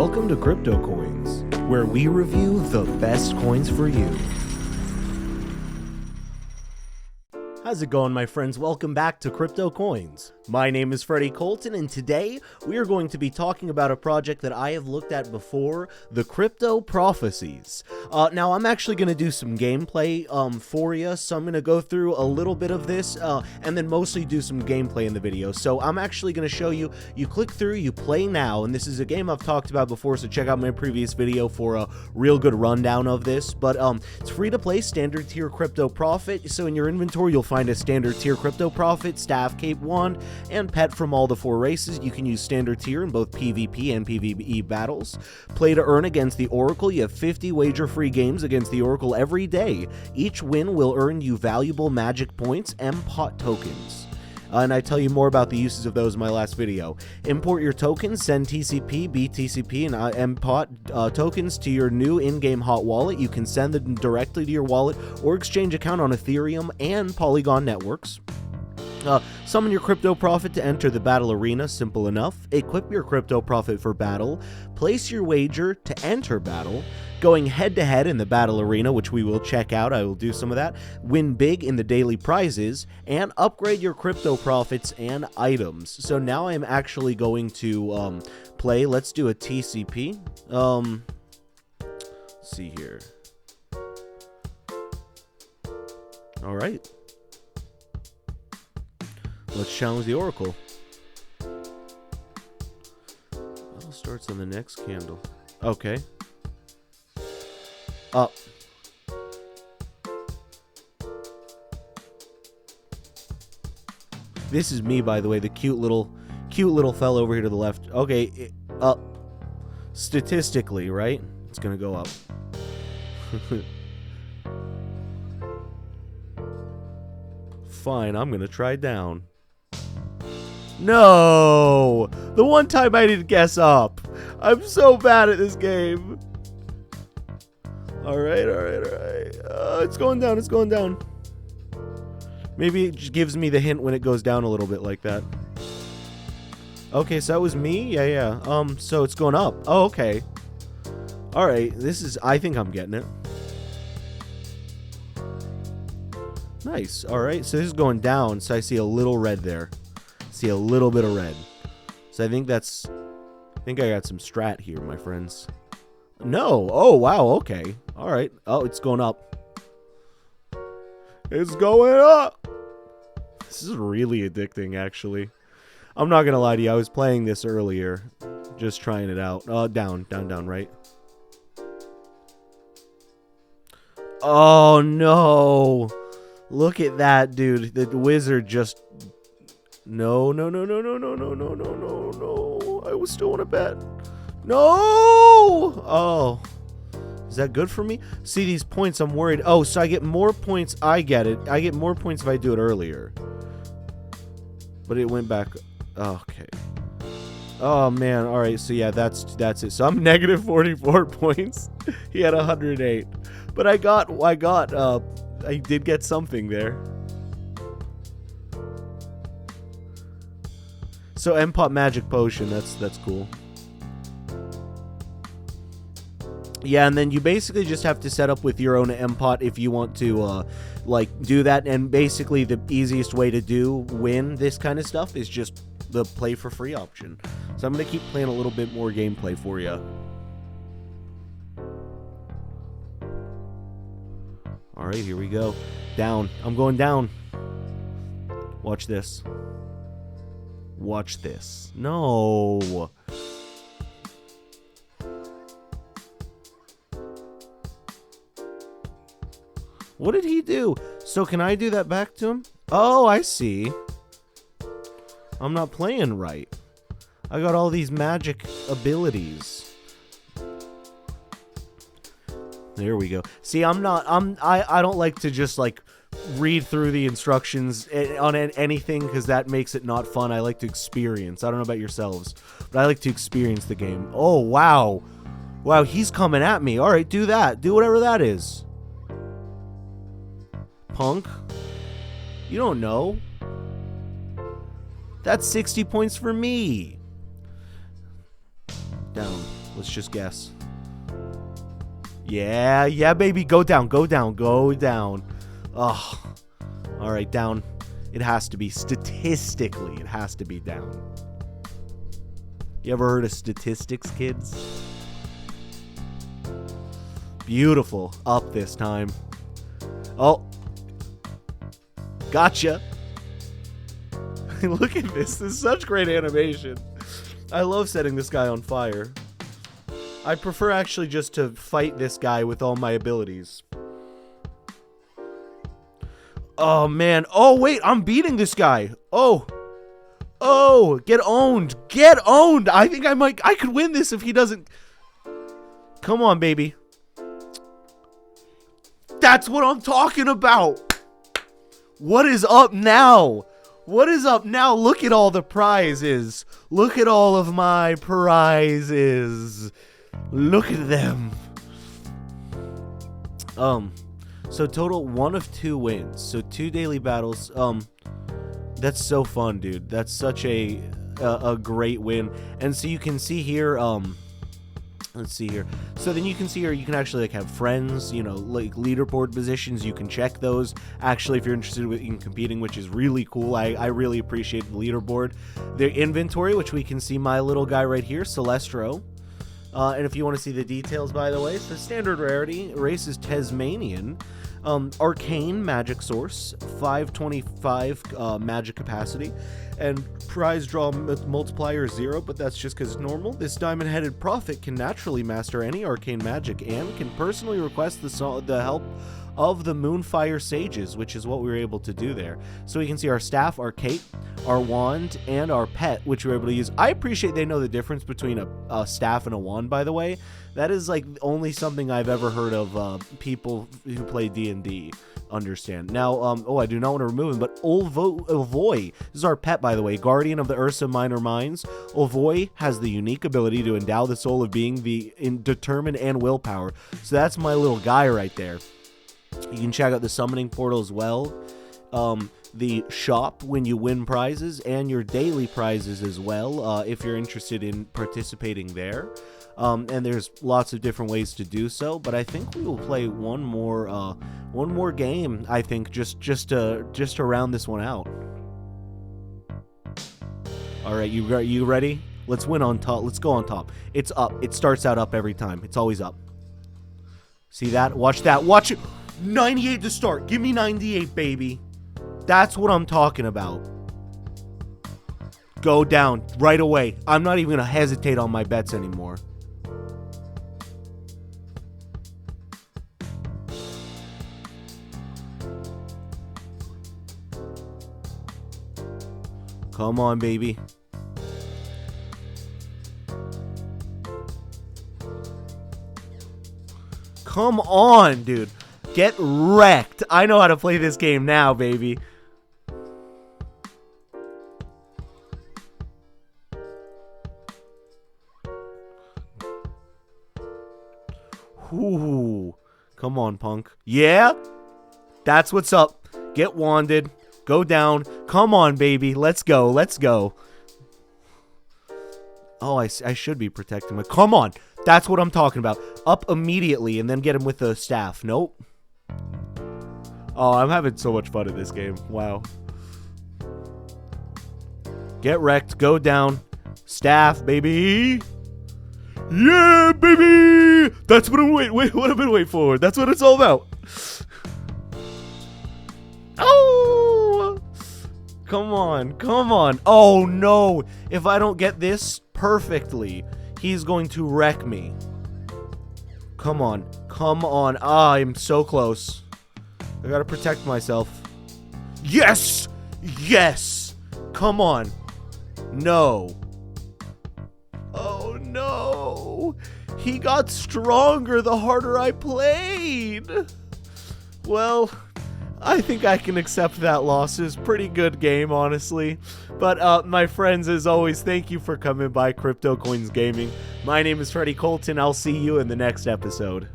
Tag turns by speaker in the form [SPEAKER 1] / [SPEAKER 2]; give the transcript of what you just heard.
[SPEAKER 1] Welcome to CryptoCoins, where we review the best coins for you. How's it going, my friends? Welcome back to CryptoCoins. My name is Freddie Colton, and today we are going to be talking about a project that I have looked at before, the Crypto Prophecies. Now, I'm actually going to do some gameplay for you, so I'm going to go through a little bit of this, and then mostly do some gameplay in the video. So I'm actually going to show you, you click through, you play now, and this is a game I've talked about before, so check out my previous video for a real good rundown of this. But it's free to play, standard tier Crypto Prophet, so in your inventory you'll find a standard tier Crypto Prophet, staff cape wand, and pet from all the 4 races. You can use standard tier in both PvP and PvE battles. Play to earn against the Oracle. You have 50 wager-free games against the Oracle every day. Each win will earn you valuable magic points and pot tokens. And I tell you more about the uses of those in my last video. Import your tokens, send TCP, BTCP, and MPOT tokens to your new in-game hot wallet. You can send them directly to your wallet or exchange account on Ethereum and Polygon networks. Summon your Crypto Prophet to enter the battle arena, simple enough. Equip your Crypto Prophet for battle. Place your wager to enter battle. Going head-to-head in the battle arena, which we will check out, I will do some of that. Win big in the daily prizes, and upgrade your Crypto Profits and items. So now I'm actually going to play. Let's do a TCP. Let's see here. All right. Let's challenge the Oracle. Battle starts on the next candle. Okay. Up. This is me, by the way, the cute little fellow over here to the left. Okay, up. Statistically, right? It's gonna go up. Fine, I'm gonna try down. No! The one time I didn't guess up. I'm so bad at this game. Alright. It's going down. Maybe it just gives me the hint when it goes down a little bit like that. Okay, so that was me? Yeah. So it's going up. Oh, okay. Alright, I think I'm getting it. Nice. Alright, so this is going down, so I see a little red there. See a little bit of red. So I think I got some strat here, my friends. No. Oh, wow. Okay. All right. Oh, it's going up. It's going up. This is really addicting, actually. I'm not going to lie to you. I was playing this earlier. Just trying it out. Down, right? Oh, no. Look at that, dude. The wizard just... No. I was still on a bet. No! Oh. Is that good for me? See, these points, I'm worried. Oh, so I get more points. I get it. I get more points if I do it earlier. But it went back. Okay. Oh, man. All right. So, yeah, that's it. So, I'm negative 44 points. He had 108. But I did get something there. So, MPOT Magic Potion. That's cool. Yeah, and then you basically just have to set up with your own MPOT if you want to, do that. And basically, the easiest way to win this kind of stuff is just the play for free option. So I'm going to keep playing a little bit more gameplay for you. All right, here we go. Down. I'm going down. Watch this. Watch this. No. What did he do? So can I do that back to him? Oh, I see. I'm not playing right. I got all these magic abilities. There we go. See, I don't like to just read through the instructions on anything because that makes it not fun. I like to experience. I don't know about yourselves, but I like to experience the game. Oh, wow. Wow, he's coming at me. All right, do that. Do whatever that is. Punk. You don't know. That's 60 points for me. Down. Let's just guess. Yeah, yeah, baby. Go down, go down, go down. Ugh. All right, down. It has to be. Statistically, it has to be down. You ever heard of statistics, kids? Beautiful. Up this time. Oh. Gotcha. Look at this. This is such great animation. I love setting this guy on fire. I prefer actually just to fight this guy with all my abilities. Oh, man. Oh, wait. I'm beating this guy. Oh. Oh, get owned. Get owned. I think I could win this if he doesn't. Come on, baby. That's what I'm talking about. What is up now? What is up now? Look at all the prizes. Look at all of my prizes. Look at them. So total 1 of 2 wins. So 2 daily battles. That's so fun, dude. That's such a great win. And so you can see here, let's see here. So then you can see here, you can actually like have friends, you know, like leaderboard positions. You can check those actually if you're interested in competing, which is really cool. I really appreciate the leaderboard. The inventory, which we can see my little guy right here, Celestro. And if you want to see the details, by the way, so standard rarity, race is Tasmanian. Arcane magic source, 525 magic capacity, and prize draw multiplier 0, but that's just because it's normal. This diamond-headed prophet can naturally master any arcane magic and can personally request the help of the Moonfire Sages, which is what we were able to do there. So we can see our staff, our cape, our wand, and our pet, which we were able to use. I appreciate they know the difference between a staff and a wand, by the way. That is like only something I've ever heard of people who play D&D understand. Now, oh, I do not want to remove him, but Olvoy, this is our pet, by the way, guardian of the Ursa Minor Mines. Olvoy has the unique ability to endow the soul of being determined and willpower. So that's my little guy right there. You can check out the summoning portal as well, the shop when you win prizes, and your daily prizes as well, if you're interested in participating there. And there's lots of different ways to do so, but I think we will play one more game, I think, just to round this one out. All right, you ready? Let's win on top. Let's go on top. It's up. It starts out up every time. It's always up. See that? Watch that. Watch it. 98 to start. Give me 98, baby. That's what I'm talking about. Go down right away. I'm not even going to hesitate on my bets anymore. Come on, baby. Come on, dude. Get wrecked. I know how to play this game now, baby. Ooh. Come on, punk. Yeah? That's what's up. Get wanded. Go down. Come on, baby. Let's go. Let's go. Oh, I should be protecting him. Come on. That's what I'm talking about. Up immediately and then get him with the staff. Nope. Oh, I'm having so much fun in this game. Wow. Get wrecked. Go down. Staff, baby. Yeah, baby. That's what I'm what I've been waiting for. That's what it's all about. Oh. Come on. Come on. Oh, no. If I don't get this perfectly, he's going to wreck me. Come on. Come on. Ah, I'm so close. I gotta protect myself. Yes! Yes! Come on. No. Oh, no. He got stronger the harder I played. Well, I think I can accept that loss. It was a pretty good game, honestly. But, my friends, as always, thank you for coming by CryptoCoins Gaming. My name is Freddy Colton. I'll see you in the next episode.